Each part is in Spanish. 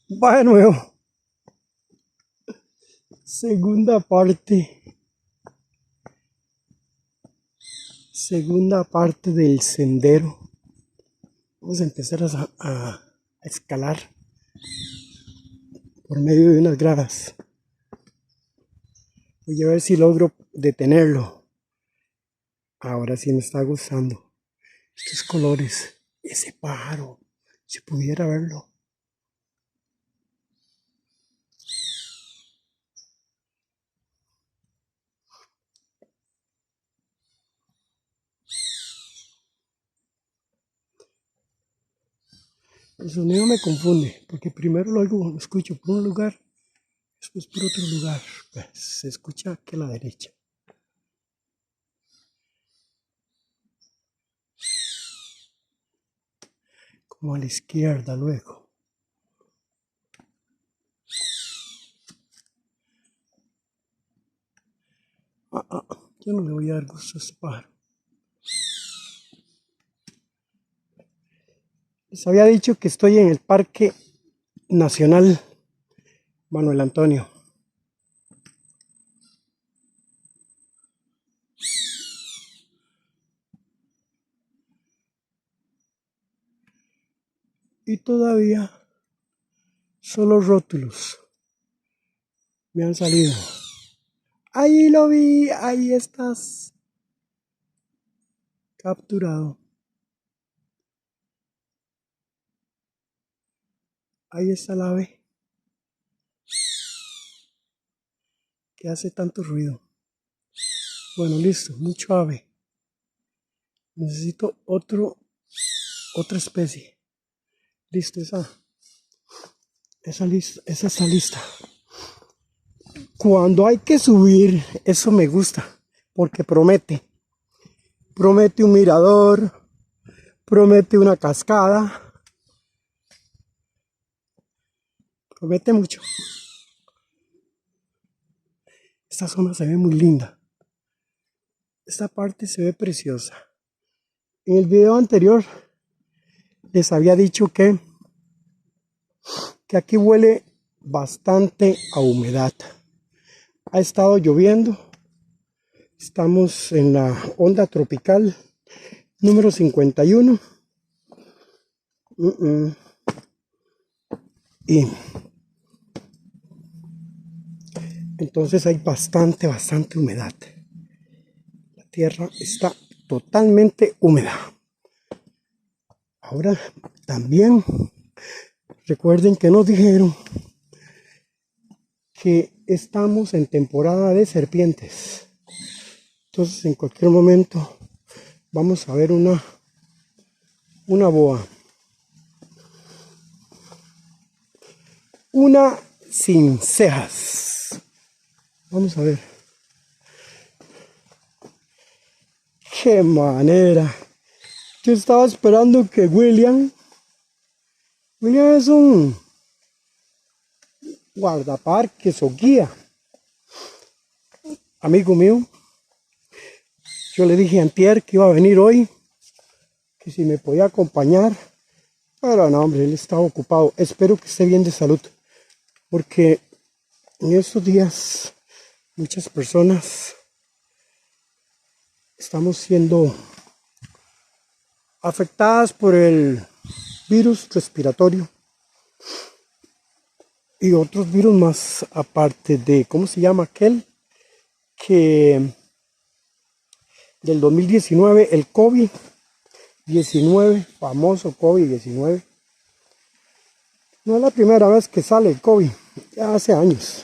Va de nuevo. Segunda parte. Segunda parte del sendero. Vamos a empezar a escalar por medio de unas gradas. Voy a ver si logro detenerlo. Ahora sí me está gustando. Estos colores. Ese pájaro. Si pudiera verlo. El sonido me confunde, porque primero lo escucho por un lugar, después por otro lugar. Pues se escucha aquí a la derecha. Como a la izquierda luego. Yo no le voy a dar gusto a este pájaro. Les había dicho que estoy en el Parque Nacional Manuel Antonio. Y todavía solo rótulos me han salido. Ahí lo vi, ahí estás. Capturado. Ahí está el ave que hace tanto ruido. Bueno, listo, mucho ave. Necesito otra especie. Listo, esa está lista. Cuando hay que subir, eso me gusta, porque promete. Promete un mirador, promete una cascada, promete mucho. Esta zona se ve muy linda. Esta parte se ve preciosa. En el video anterior les había dicho que aquí huele bastante a humedad. Ha estado lloviendo. Estamos en la onda tropical número 51. Y entonces hay bastante humedad. La tierra está totalmente húmeda. Ahora también recuerden que nos dijeron que estamos en temporada de serpientes. Entonces en cualquier momento vamos a ver una boa. Una sin cejas. Vamos a ver. ¡Qué manera! Yo estaba esperando que William es un guardaparques o guía, amigo mío. Yo le dije a antier que iba a venir hoy, que si me podía acompañar, pero no, hombre, él estaba ocupado. Espero que esté bien de salud, porque en estos días muchas personas estamos siendo afectadas por el virus respiratorio y otros virus más, aparte de, ¿cómo se llama aquel? Que del 2019, el COVID-19, famoso COVID-19. No es la primera vez que sale el COVID, ya hace años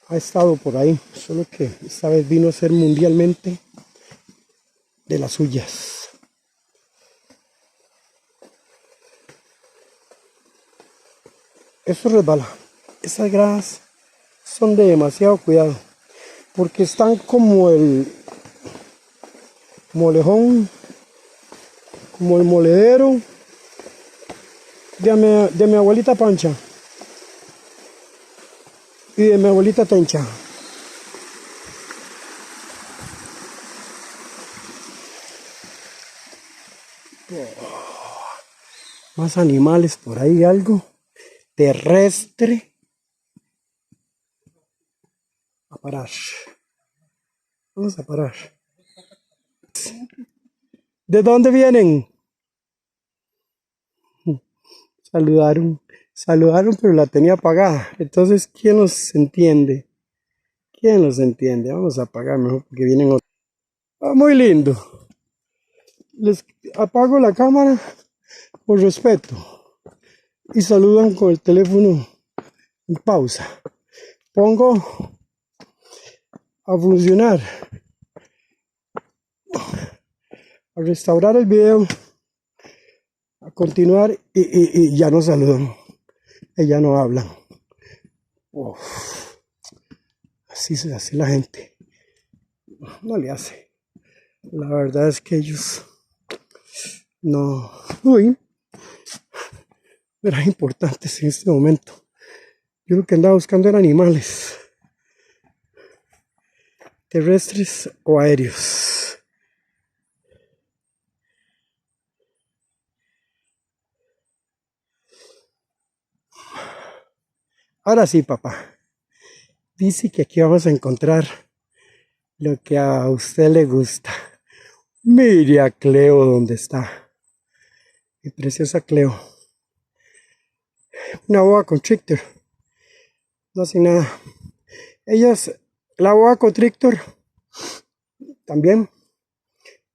ha estado por ahí, solo que esta vez vino a ser mundialmente de las suyas. Eso resbala. Esas gradas son de demasiado cuidado, porque están como el molejón, como el moledero de mi abuelita Pancha y de mi abuelita Tencha. Más animales por ahí, algo. terrestre. A parar. Vamos a parar. ¿De dónde vienen? Saludaron, pero la tenía apagada. Entonces, ¿quién los entiende? ¿Quién los entiende? Vamos a apagar mejor porque vienen otros. Ah, muy lindo. Les apago la cámara por respeto y saludan con el teléfono en pausa. Pongo a funcionar, a restaurar el video, a continuar y ya no saludan, y ya no hablan. Uf, así la gente no le hace. La verdad es que ellos no, uy, eran importantes en este momento. Yo lo que andaba buscando eran animales, terrestres o aéreos. Ahora sí, papá. Dice que aquí vamos a encontrar lo que a usted le gusta. Mire a Cleo donde está. Mi preciosa Cleo. Una boa constrictor. No hace nada. La boa constrictor, también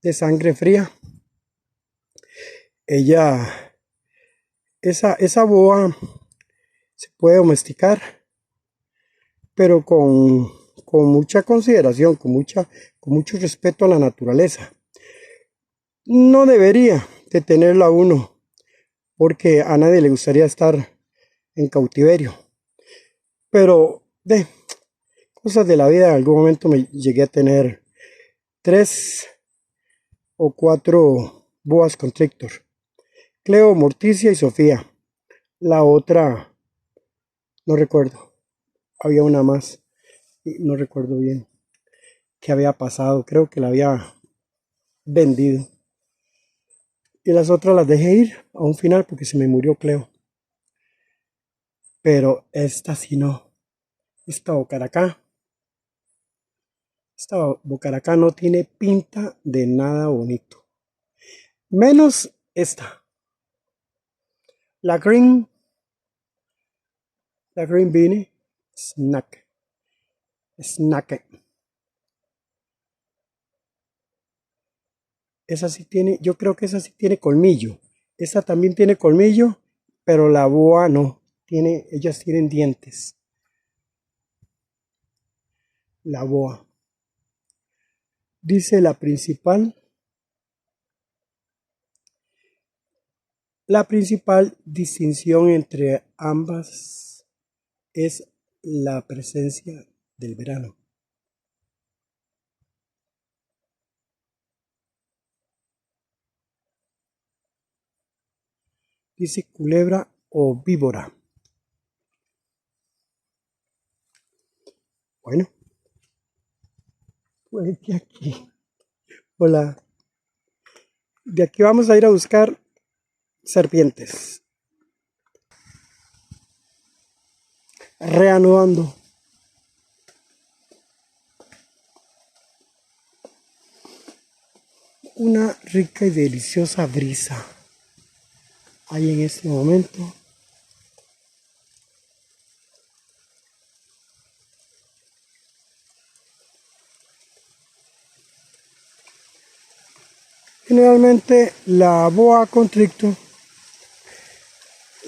de sangre fría. Esa boa se puede domesticar, pero con mucha consideración, con mucho respeto a la naturaleza. No debería de tenerla uno, porque a nadie le gustaría estar en cautiverio. Pero de cosas de la vida, en algún momento me llegué a tener 3 o 4 boas constrictor. Cleo, Morticia y Sofía. La otra, no recuerdo. Había una más, no recuerdo bien qué había pasado. Creo que la había vendido. Y las otras las dejé ir a un final porque se me murió Cleo. Pero esta sí no. Esta bocaracá no tiene pinta de nada bonito. Menos esta. La Green Beanie Snack. Esa sí tiene, yo creo que esa sí tiene colmillo. Esta también tiene colmillo, pero la boa no. Ellas tienen dientes. La boa. Dice la principal distinción entre ambas es la presencia del verano. Dice culebra o víbora. Bueno, pues de aquí. Hola. De aquí vamos a ir a buscar serpientes. Reanudando. Una rica y deliciosa brisa hay en este momento. Generalmente la boa constrictor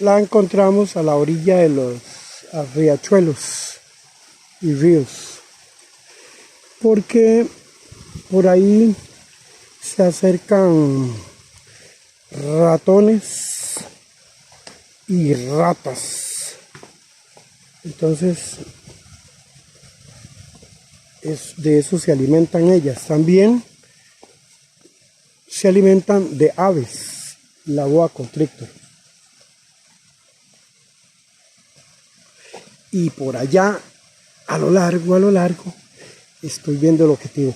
la encontramos a la orilla de los riachuelos y ríos, porque por ahí se acercan ratones y ratas. Entonces de eso se alimentan ellas. También se alimentan de aves, la boa constrictor. Y por allá, a lo largo, estoy viendo el objetivo.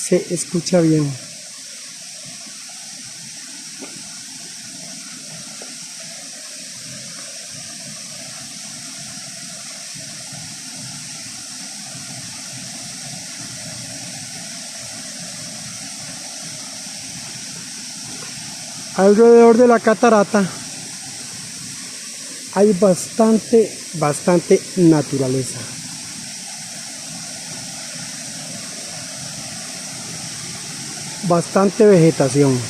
Se escucha bien. Alrededor de la catarata hay bastante naturaleza. Bastante vegetación.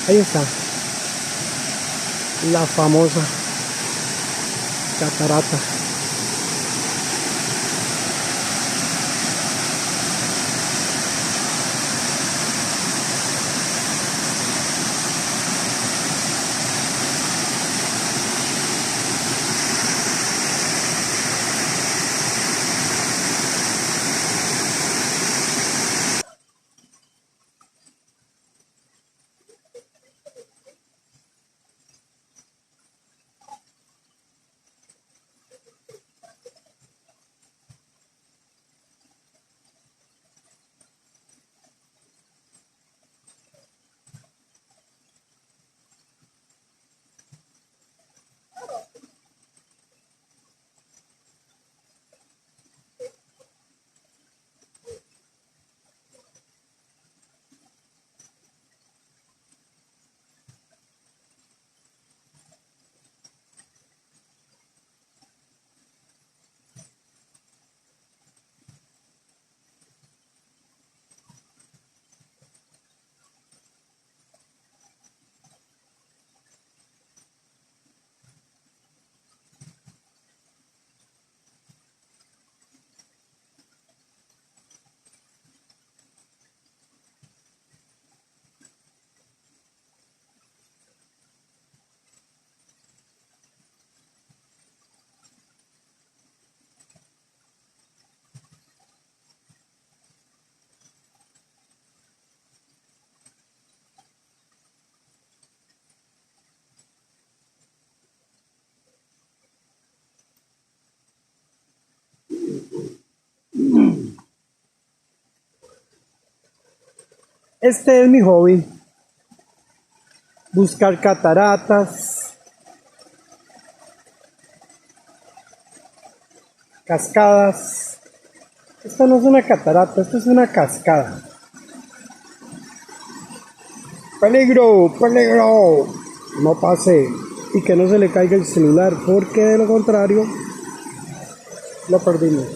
Ahí está, la famosa catarata. Este es mi hobby, buscar cataratas, cascadas. Esta no es una catarata, esta es una cascada. ¡Peligro! ¡Peligro! No pase y que no se le caiga el celular, porque de lo contrario lo perdimos.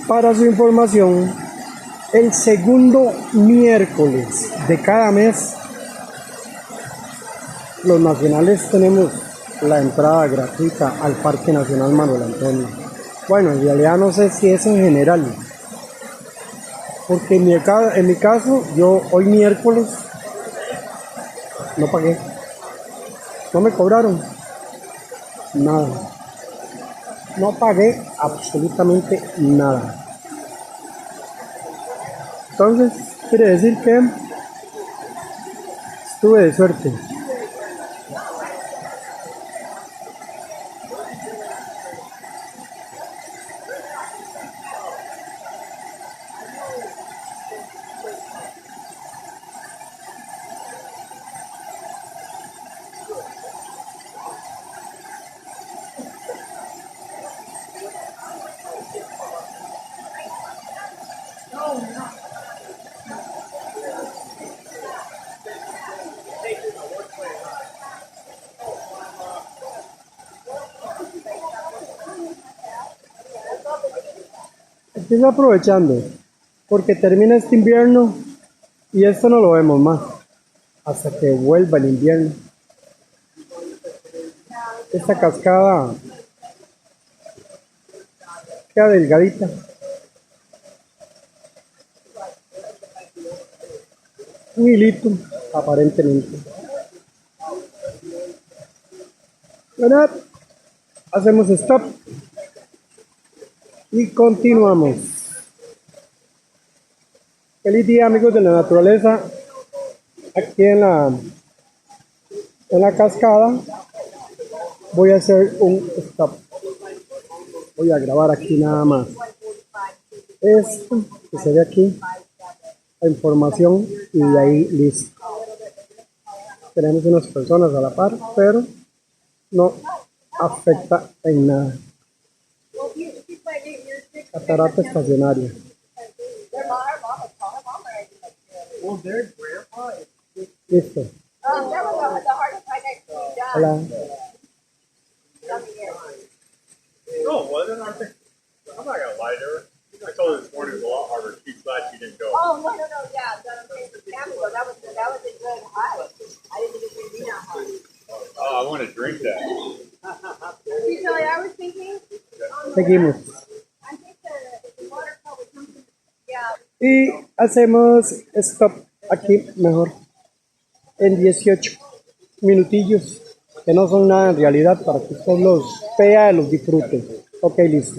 Para su información, el segundo miércoles de cada mes, los nacionales tenemos la entrada gratuita al Parque Nacional Manuel Antonio. Bueno, en realidad no sé si es en general, porque en mi caso, yo hoy miércoles no pagué. No me cobraron nada. No pagué absolutamente nada. Entonces, quiere decir que estuve de suerte. Estoy aprovechando porque termina este invierno y esto no lo vemos más hasta que vuelva el invierno. Esta cascada queda delgadita. Un hilito, aparentemente. Bueno, hacemos stop y continuamos. Feliz día, amigos de la naturaleza, aquí en la cascada. Voy a hacer un stop. Voy a grabar aquí nada más esto que se ve aquí, la información, y de ahí listo. Tenemos unas personas a la par, pero no afecta en nada. Catarata estacionaria. Listo. Hola. No, it wasn't. I'm not gonna lie to her. I told her this morning it was a lot harder. She's glad she didn't go. Oh no, yeah, that was a good hike. I didn't think it would be that hard. Oh, I want to drink that. See, Joey, I was thinking. Seguimos. I think the waterfall would come from. Yeah. Y hacemos stop aquí mejor en 18 minutillos, que no son nada en realidad, para que usted los vea y los disfrute. Ok, listo.